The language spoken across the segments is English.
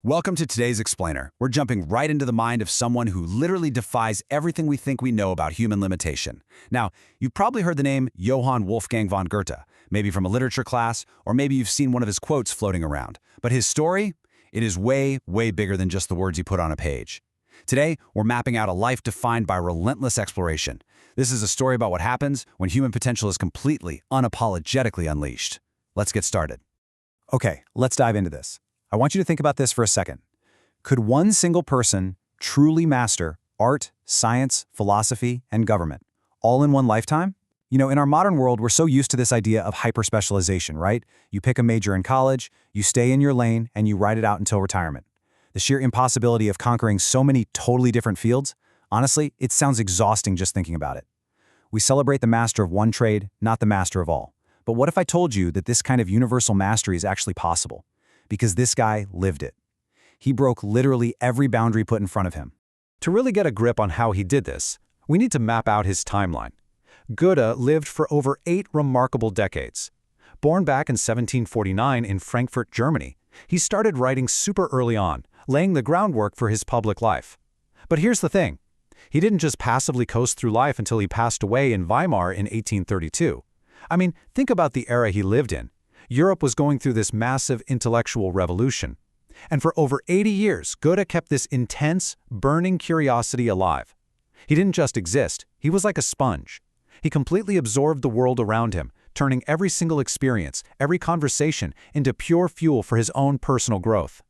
Welcome to today's Explainer. We're jumping right into the mind of someone who literally defies everything we think we know about human limitation. Now, you've probably heard the name Johann Wolfgang von Goethe, maybe from a literature class, or maybe you've seen one of his quotes floating around. But his story? It is way, way bigger than just the words you put on a page. Today, we're mapping out a life defined by relentless exploration. This is a story about what happens when human potential is completely, unapologetically unleashed. Let's get started. Okay, let's dive into this. I want you to think about this for a second. Could one single person truly master art, science, philosophy, and government, all in one lifetime? You know, in our modern world, we're so used to this idea of hyper-specialization, right? You pick a major in college, you stay in your lane, and you ride it out until retirement. The sheer impossibility of conquering so many totally different fields, honestly, it sounds exhausting just thinking about it. We celebrate the master of one trade, not the master of all. But what if I told you that this kind of universal mastery is actually possible? Because this guy lived it. He broke literally every boundary put in front of him. To really get a grip on how he did this, we need to map out his timeline. Goethe lived for over 8 remarkable decades. Born back in 1749 in Frankfurt, Germany, he started writing super early on, laying the groundwork for his public life. But here's the thing. He didn't just passively coast through life until he passed away in Weimar in 1832. I mean, think about the era he lived in. Europe was going through this massive intellectual revolution. And for over 80 years, Goethe kept this intense, burning curiosity alive. He didn't just exist, he was like a sponge. He completely absorbed the world around him, turning every single experience, every conversation, into pure fuel for his own personal growth.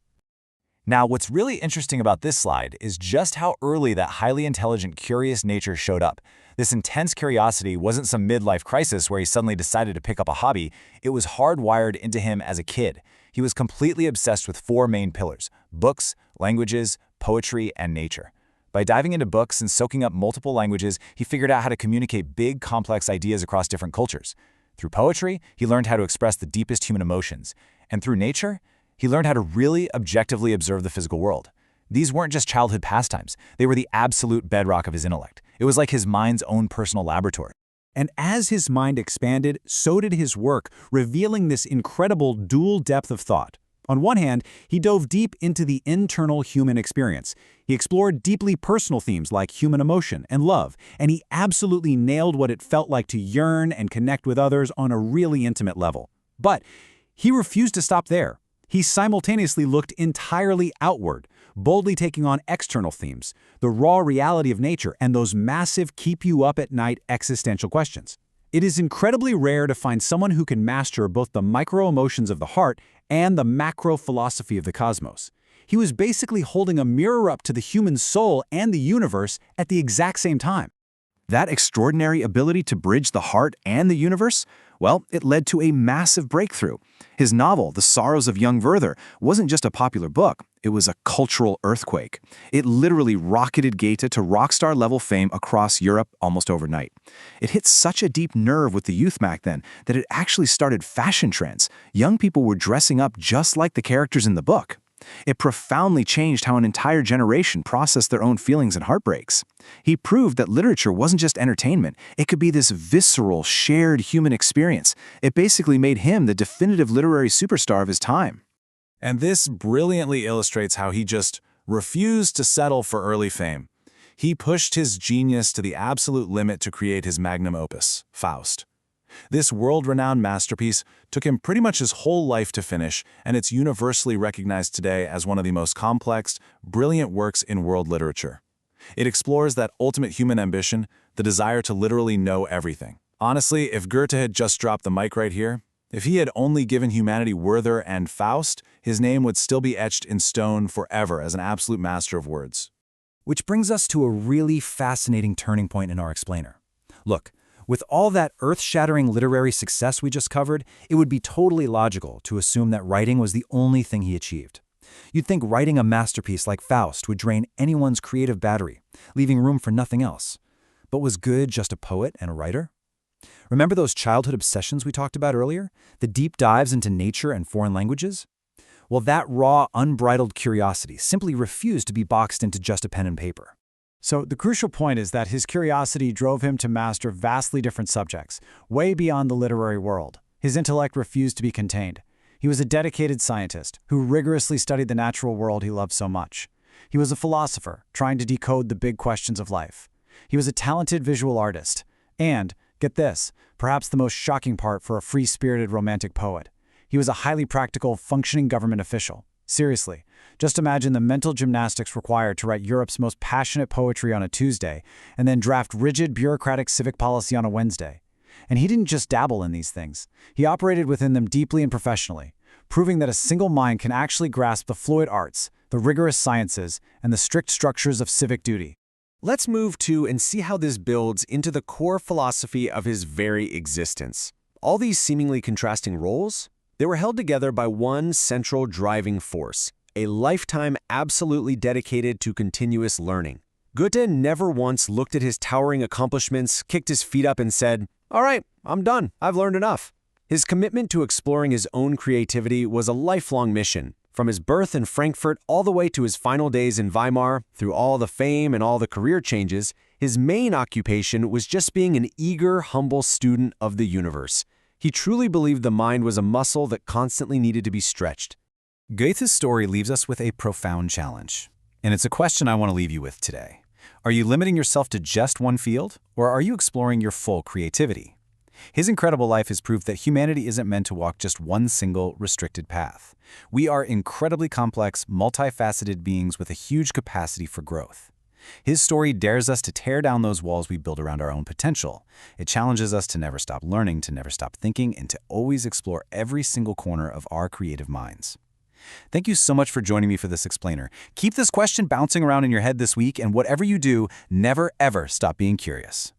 Now, what's really interesting about this slide is just how early that highly intelligent, curious nature showed up. This intense curiosity wasn't some midlife crisis where he suddenly decided to pick up a hobby. It was hardwired into him as a kid. He was completely obsessed with 4 main pillars: books, languages, poetry, and nature. By diving into books and soaking up multiple languages, he figured out how to communicate big, complex ideas across different cultures. Through poetry, he learned how to express the deepest human emotions. And through nature, he learned how to really objectively observe the physical world. These weren't just childhood pastimes. They were the absolute bedrock of his intellect. It was like his mind's own personal laboratory. And as his mind expanded, so did his work, revealing this incredible dual depth of thought. On one hand, he dove deep into the internal human experience. He explored deeply personal themes like human emotion and love, and he absolutely nailed what it felt like to yearn and connect with others on a really intimate level. But he refused to stop there. He simultaneously looked entirely outward, boldly taking on external themes, the raw reality of nature, and those massive keep-you-up-at-night existential questions. It is incredibly rare to find someone who can master both the micro-emotions of the heart and the macro-philosophy of the cosmos. He was basically holding a mirror up to the human soul and the universe at the exact same time. That extraordinary ability to bridge the heart and the universe? Well, it led to a massive breakthrough. His novel, The Sorrows of Young Werther, wasn't just a popular book, it was a cultural earthquake. It literally rocketed Goethe to rock star level fame across Europe almost overnight. It hit such a deep nerve with the youth back then that it actually started fashion trends. Young people were dressing up just like the characters in the book. It profoundly changed how an entire generation processed their own feelings and heartbreaks. He proved that literature wasn't just entertainment, it could be this visceral, shared human experience. It basically made him the definitive literary superstar of his time. And this brilliantly illustrates how he just refused to settle for early fame. He pushed his genius to the absolute limit to create his magnum opus, Faust. This world-renowned masterpiece took him pretty much his whole life to finish, and it's universally recognized today as one of the most complex, brilliant works in world literature. It explores that ultimate human ambition, the desire to literally know everything. Honestly, if Goethe had just dropped the mic right here, if he had only given humanity Werther and Faust, his name would still be etched in stone forever as an absolute master of words. Which brings us to a really fascinating turning point in our explainer. Look, with all that earth-shattering literary success we just covered, it would be totally logical to assume that writing was the only thing he achieved. You'd think writing a masterpiece like Faust would drain anyone's creative battery, leaving room for nothing else. But was Goethe just a poet and a writer? Remember those childhood obsessions we talked about earlier? The deep dives into nature and foreign languages? Well, that raw, unbridled curiosity simply refused to be boxed into just a pen and paper. So the crucial point is that his curiosity drove him to master vastly different subjects, way beyond the literary world. His intellect refused to be contained. He was a dedicated scientist who rigorously studied the natural world he loved so much. He was a philosopher, trying to decode the big questions of life. He was a talented visual artist. And, get this, perhaps the most shocking part for a free-spirited romantic poet. He was a highly practical, functioning government official. Seriously, just imagine the mental gymnastics required to write Europe's most passionate poetry on a Tuesday and then draft rigid bureaucratic civic policy on a Wednesday. And he didn't just dabble in these things. He operated within them deeply and professionally, proving that a single mind can actually grasp the fluid arts, the rigorous sciences, and the strict structures of civic duty. Let's move to and see how this builds into the core philosophy of his very existence. All these seemingly contrasting roles, they were held together by one central driving force, a lifetime absolutely dedicated to continuous learning. Goethe never once looked at his towering accomplishments, kicked his feet up and said, "All right, I'm done. I've learned enough." His commitment to exploring his own creativity was a lifelong mission. From his birth in Frankfurt all the way to his final days in Weimar, through all the fame and all the career changes, his main occupation was just being an eager, humble student of the universe. He truly believed the mind was a muscle that constantly needed to be stretched. Goethe's story leaves us with a profound challenge. And it's a question I want to leave you with today. Are you limiting yourself to just one field, or are you exploring your full creativity? His incredible life has proved that humanity isn't meant to walk just one single, restricted path. We are incredibly complex, multifaceted beings with a huge capacity for growth. His story dares us to tear down those walls we build around our own potential. It challenges us to never stop learning, to never stop thinking, and to always explore every single corner of our creative minds. Thank you so much for joining me for this explainer. Keep this question bouncing around in your head this week, and whatever you do, never ever stop being curious.